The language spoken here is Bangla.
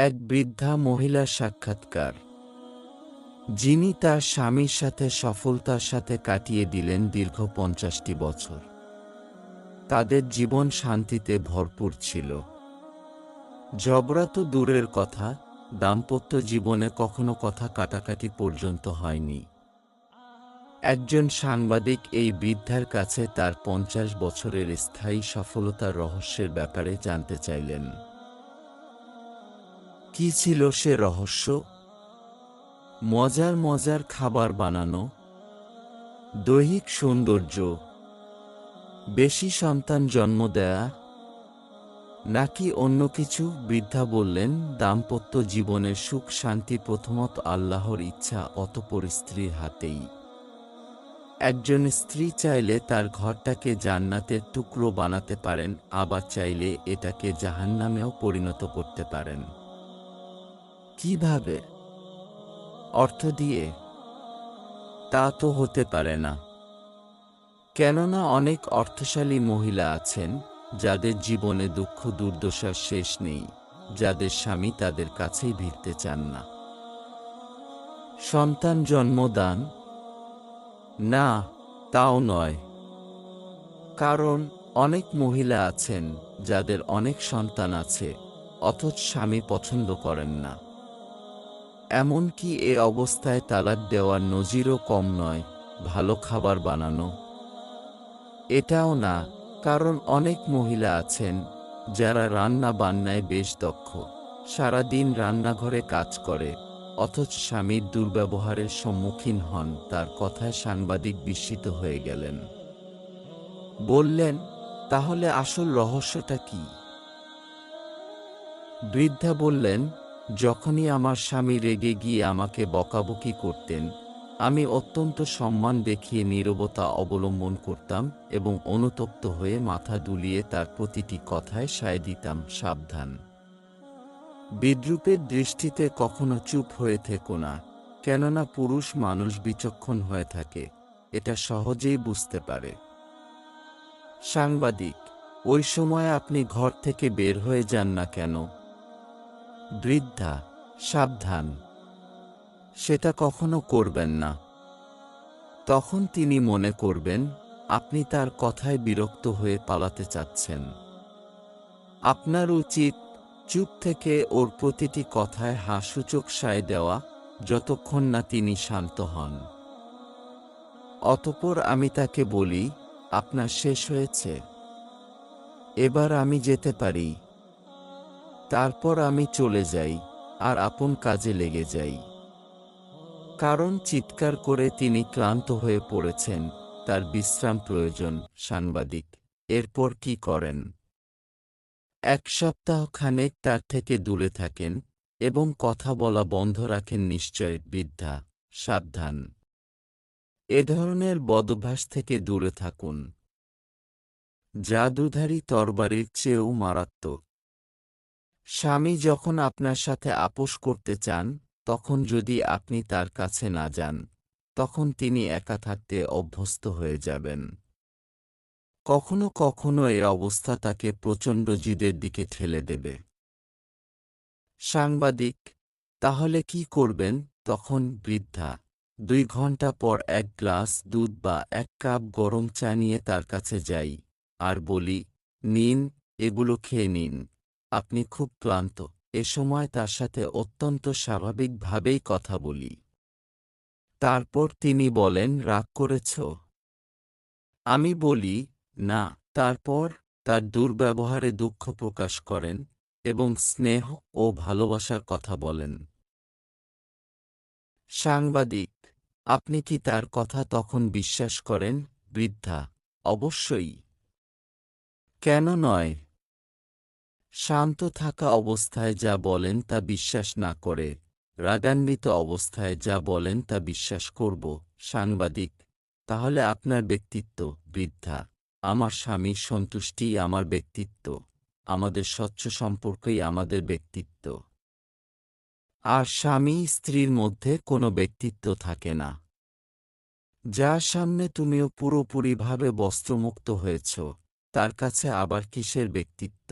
এক বৃদ্ধা মহিলার সাক্ষাৎকার, যিনি তার স্বামীর সাথে সফলতার সাথে কাটিয়ে দিলেন দীর্ঘ ৫০টি বছর। তাদের জীবন শান্তিতে ভরপুর ছিল। ঝগড়া তো দূরের কথা, দাম্পত্য জীবনে কখনো কথা কাটাকাটি পর্যন্ত হয়নি। একজন সাংবাদিক এই বৃদ্ধার কাছে তার ৫০ বছরের স্থায়ী সফলতার রহস্যের ব্যাপারে জানতে চাইলেন। কি ছিল সে রহস্য? মজার মজার খাবার বানানো, দৈহিক সৌন্দর্য, বেশি সন্তান জন্ম দেয়া, নাকি অন্য কিছু? বৃদ্ধা বললেন, দাম্পত্য জীবনের সুখ শান্তি প্রথমত আল্লাহর ইচ্ছা, অতঃপর স্ত্রীর হাতেই। একজন স্ত্রী চাইলে তার ঘরটাকে জান্নাতের টুকরো বানাতে পারেন, আবার চাইলে এটাকে জাহান্নামেও পরিণত করতে পারেন। কিভাবে? অর্থ দিয়ে? তা তো হতে পারে না। কেননা অনেক অর্থশালী মহিলা আছেন যাদের জীবনে দুঃখ দুর্দশার শেষ নেই, যাদের স্বামী তাদের কাছেই ভিড়তে চান না। সন্তান জন্মদান? না, তাও নয়। কারণ অনেক মহিলা আছেন যাদের অনেক সন্তান আছে, অথচ স্বামী পছন্দ করেন না। এমনকি এ অবস্থায় তালাক দেওয়ার নজিরও কম নয়। ভালো খাবার বানানো? এটাও না, কারণ অনেক মহিলা আছেন যারা রান্না বান্নায় বেশ দক্ষ, সারা দিন রান্নাঘরে কাজ করে, অথচ স্বামীর দুর্ব্যবহারের সম্মুখীন হন। তার কথায় সাংবাদিক বিস্মিত হয়ে গেলেন। বললেন, তাহলে আসল রহস্যটা কি? বৃদ্ধা বললেন, যখনই আমার স্বামী রেগে গিয়ে আমাকে বকাবকি করতেন, আমি অত্যন্ত সম্মান দেখিয়ে নীরবতা অবলম্বন করতাম এবং অনুতপ্ত হয়ে মাথা দুলিয়ে তার প্রতিটি কথায় সায় দিতাম, সাবধান। বিদ্রূপের দৃষ্টিতে কখনো চুপ হয়ে থেকো না, কেননা পুরুষ মানুষ বিচক্ষণ হয়ে থাকে, এটা সহজেই বুঝতে পারে। সাংবাদিক, ওই সময় আপনি ঘর থেকে বের হয়ে যান না কেন? বৃদ্ধা, সাবধান, সেটা কখনো করবেন না। তখন তিনি মনে করবেন আপনি তার কথায় বিরক্ত হয়ে পালাতে চাচ্ছেন। আপনার উচিত চুপ থেকে ওর প্রতিটি কথায় হাসূচক সায় দেওয়া, যতক্ষণ না তিনি শান্ত হন। অতঃপর আমি তাকে বলি, আপনার শেষ হয়েছে, এবার আমি যেতে পারি। তারপর আমি চলে যাই আর আপন কাজে লেগে যাই। কারণ চিৎকার করে তিনি ক্লান্ত হয়ে পড়েছেন, তার বিশ্রাম প্রয়োজন। সাংবাদিক, এরপর কি করেন? ১ সপ্তাহ খানেক তার থেকে দূরে থাকেন এবং কথা বলা বন্ধ রাখেন নিশ্চয়। বৃদ্ধা, সাবধান, এ ধরনের বদভ্যাস থেকে দূরে থাকুন। জাদুধারী তরবারির চেয়েও মারাত্মক। স্বামী যখন আপনার সাথে আপোস করতে চান, তখন যদি আপনি তার কাছে না যান, তখন তিনি একা থাকতে অভ্যস্ত হয়ে যাবেন। কখনো কখনো এ অবস্থা তাকে প্রচণ্ড জিদের দিকে ঠেলে দেবে। সাংবাদিক, তাহলে কি করবেন তখন? বৃদ্ধা, ২ ঘন্টা পর ১ গ্লাস দুধ বা ১ কাপ গরম চা নিয়ে তার কাছে যাই আর বলি, নিন, এগুলো খেয়ে নিন, আপনি খুব ক্লান্ত। এ সময় তার সাথে অত্যন্ত স্বাভাবিকভাবেই কথা বলি। তারপর তিনি বলেন, রাগ করেছ? আমি বলি, না। তারপর তার দুর্ব্যবহারে দুঃখ প্রকাশ করেন এবং স্নেহ ও ভালোবাসার কথা বলেন। সাংবাদিক, আপনি কি তার কথা তখন বিশ্বাস করেন? বৃদ্ধা, অবশ্যই। কেন নয়? শান্ত থাকা অবস্থায় যা বলেন তা বিশ্বাস না করে, রাগান্বিত অবস্থায় যা বলেন তা বিশ্বাস করব। সাংবাদিক, তাহলে আপনার ব্যক্তিত্ব? বৃদ্ধা, আমার স্বামীর সন্তুষ্টিই আমার ব্যক্তিত্ব, আমাদের স্বচ্ছ সম্পর্কই আমাদের ব্যক্তিত্ব। আর স্বামী স্ত্রীর মধ্যে কোনো ব্যক্তিত্ব থাকে না। যার সামনে তুমিও পুরোপুরিভাবে বস্ত্রমুক্ত হয়েছ, তার কাছে আবার কিসের ব্যক্তিত্ব?